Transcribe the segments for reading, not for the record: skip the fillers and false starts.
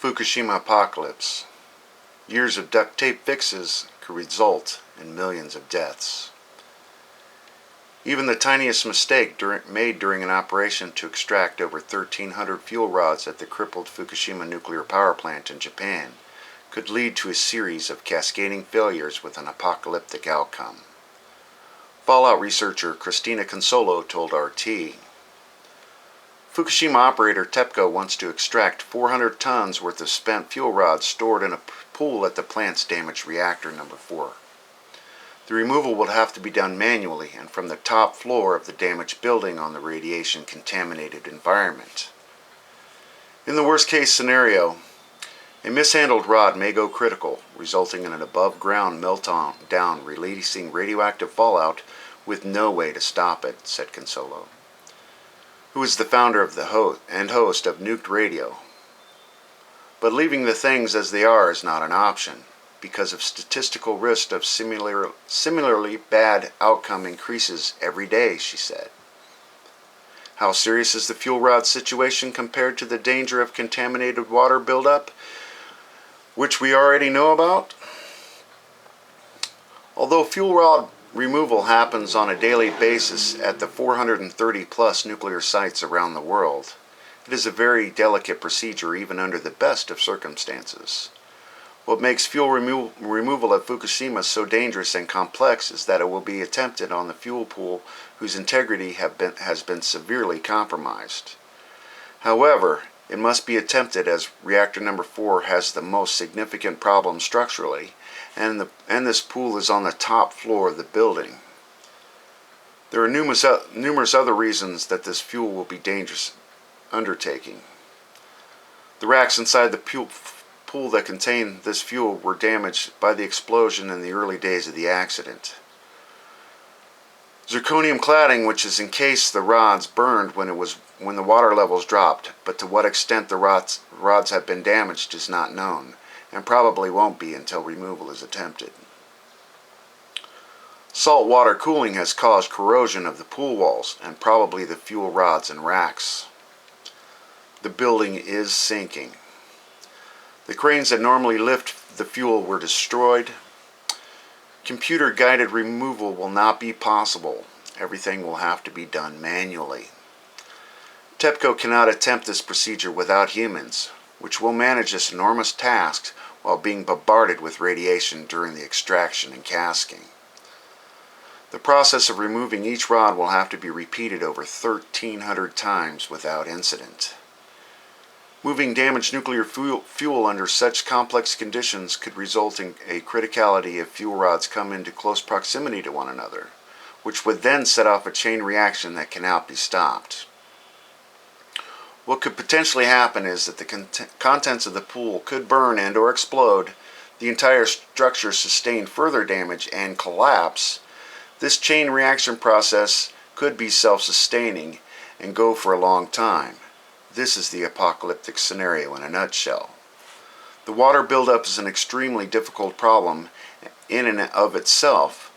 Fukushima Apocalypse. Years of duct tape fixes could result in millions of deaths. Even the tiniest mistake made during an operation to extract over 1,300 fuel rods at the crippled Fukushima nuclear power plant in Japan could lead to a series of cascading failures with an apocalyptic outcome. Fallout researcher Christina Consolo told RT. Fukushima operator TEPCO wants to extract 400 tons worth of spent fuel rods stored in a pool at the plant's damaged reactor number 4. The removal will have to be done manually and from the top floor of the damaged building on the radiation-contaminated environment. In the worst-case scenario, a mishandled rod may go critical, resulting in an above-ground meltdown releasing radioactive fallout with no way to stop it, said Consolo, who is the founder of the host of Nuked Radio. But leaving the things as they are is not an option, because of statistical risk of similarly bad outcome increases every day, she said. How serious is the fuel rod situation compared to the danger of contaminated water buildup, which we already know about? Although fuel rod removal happens on a daily basis at the 430 plus nuclear sites around the world, it is a very delicate procedure even under the best of circumstances. What makes fuel removal at Fukushima so dangerous and complex is that it will be attempted on the fuel pool whose integrity has been severely compromised. However, it must be attempted as reactor number 4 has the most significant problem structurally, and this pool is on the top floor of the building. There are numerous other reasons that this fuel will be dangerous undertaking. The racks inside the pool that contained this fuel were damaged by the explosion in the early days of the accident. Zirconium cladding, which has encased the rods, burned when the water levels dropped, but to what extent the rods have been damaged is not known, and probably won't be until removal is attempted. Salt water cooling has caused corrosion of the pool walls and probably the fuel rods and racks. The building is sinking. The cranes that normally lift the fuel were destroyed. Computer-guided removal will not be possible. Everything will have to be done manually. TEPCO cannot attempt this procedure without humans, which will manage this enormous task while being bombarded with radiation during the extraction and casking. The process of removing each rod will have to be repeated over 1,300 times without incident. Moving damaged nuclear fuel under such complex conditions could result in a criticality if fuel rods come into close proximity to one another, which would then set off a chain reaction that cannot be stopped. What could potentially happen is that the contents of the pool could burn and or explode, the entire structure sustain further damage and collapse. This chain reaction process could be self-sustaining and go for a long time. This is the apocalyptic scenario in a nutshell. The water buildup is an extremely difficult problem in and of itself,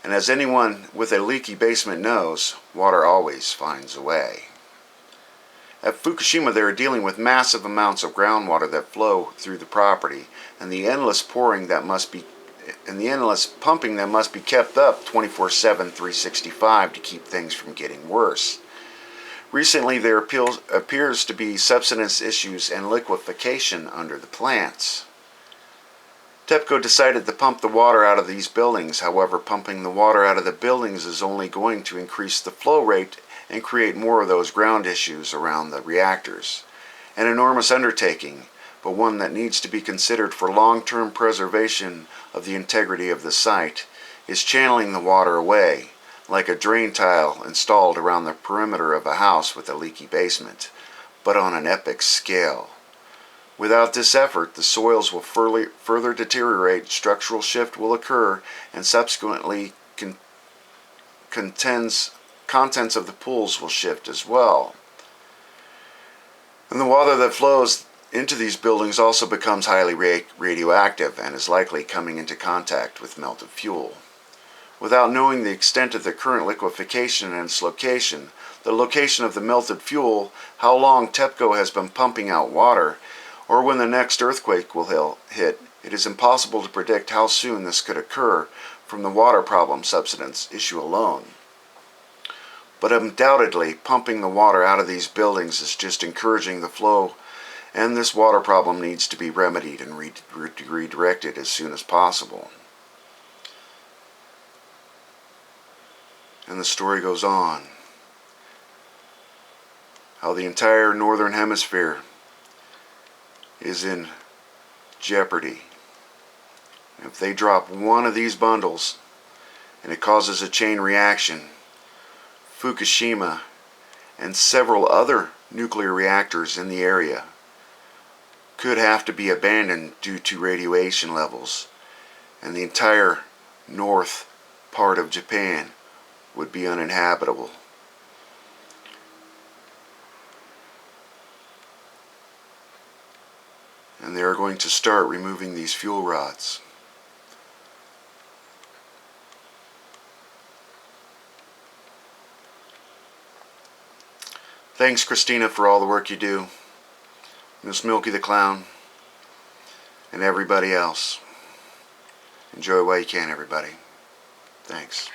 and as anyone with a leaky basement knows, water always finds a way. At Fukushima, they are dealing with massive amounts of groundwater that flow through the property, and the endless pumping that must be kept up 24/7, 365 to keep things from getting worse. Recently, there appears to be subsidence issues and liquefaction under the plants. TEPCO decided to pump the water out of these buildings. However, pumping the water out of the buildings is only going to increase the flow rate and create more of those ground issues around the reactors. An enormous undertaking, but one that needs to be considered for long-term preservation of the integrity of the site, is channeling the water away, like a drain tile installed around the perimeter of a house with a leaky basement, but on an epic scale. Without this effort, the soils will further deteriorate, structural shift will occur, and subsequently contents of the pools will shift as well. And the water that flows into these buildings also becomes highly radioactive and is likely coming into contact with melted fuel. Without knowing the extent of the current liquefaction and its location, the location of the melted fuel, how long TEPCO has been pumping out water, or when the next earthquake will hit, it is impossible to predict how soon this could occur from the water problem subsidence issue alone. But undoubtedly, pumping the water out of these buildings is just encouraging the flow, and this water problem needs to be remedied and redirected as soon as possible. And the story goes on, how the entire northern hemisphere is in jeopardy. If they drop one of these bundles and it causes a chain reaction, Fukushima and several other nuclear reactors in the area could have to be abandoned due to radiation levels, and the entire north part of Japan would be uninhabitable. And they are going to start removing these fuel rods. Thanks, Christina, for all the work you do. Miss Milky the Clown, and everybody else. Enjoy while you can, everybody. Thanks.